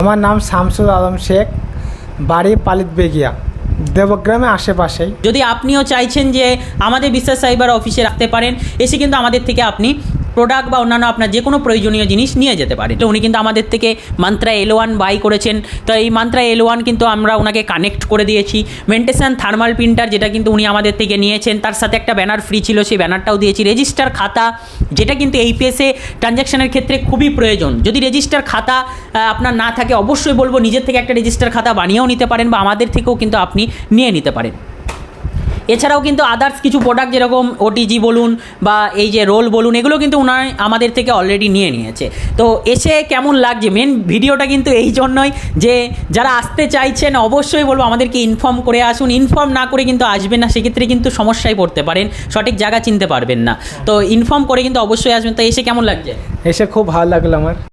আমার নাম শামসুল আলম শেখ, বাড়ি পালিত বেগিয়া, দেবগ্রামে আশেপাশেই। যদি আপনিও চাইছেন যে আমাদের বিশ্বাস সাইবার অফিসে রাখতে পারেন, এসে কিন্তু আমাদের থেকে আপনি প্রোডাক্ট বা অন্যান্য আপনার যে কোনো প্রয়োজনীয় জিনিস নিয়ে যেতে পারেন। তো উনি কিন্তু আমাদের থেকে মান্ত্রা L1 বাই করেছেন। তো এই মান্ত্রা L1 কিন্তু আমরা ওনাকে কানেক্ট করে দিয়েছি। মেন্টেশন থার্মাল প্রিন্টার, যেটা কিন্তু উনি আমাদের থেকে নিয়েছেন, তার সাথে একটা ব্যানার ফ্রি ছিল, সেই ব্যানারটাও দিয়েছি। রেজিস্টার খাতা, যেটা কিন্তু এইপিএসে ট্রানজ্যাকশনের ক্ষেত্রে খুবই প্রয়োজন। যদি রেজিস্টার খাতা আপনার না থাকে, অবশ্যই বলবো নিজের থেকে একটা রেজিস্টার খাতা বানিয়েও নিতে পারেন, বা আমাদের থেকেও কিন্তু আপনি নিয়ে নিতে পারেন। এছাড়াও কিন্তু আদার্স কিছু প্রোডাক্ট যেরকম ওটিজি বলুন বা এই যে রোল বলুন, এগুলো কিন্তু ওনার আমাদের থেকে অলরেডি নিয়ে নিয়েছে। তো এসে কেমন লাগছে, মেন ভিডিওটা কিন্তু এই জন্যই যে যারা আসতে চাইছেন অবশ্যই বলবো আমাদেরকে ইনফর্ম করে আসুন। ইনফর্ম না করে কিন্তু আসবেন না, সেক্ষেত্রে কিন্তু সমস্যায় পড়তে পারেন, সঠিক জায়গা চিনতে পারবেন না। তো ইনফর্ম করে কিন্তু অবশ্যই আসবেন। তো এসে কেমন লাগছে? এসে খুব ভালো লাগলো আমার।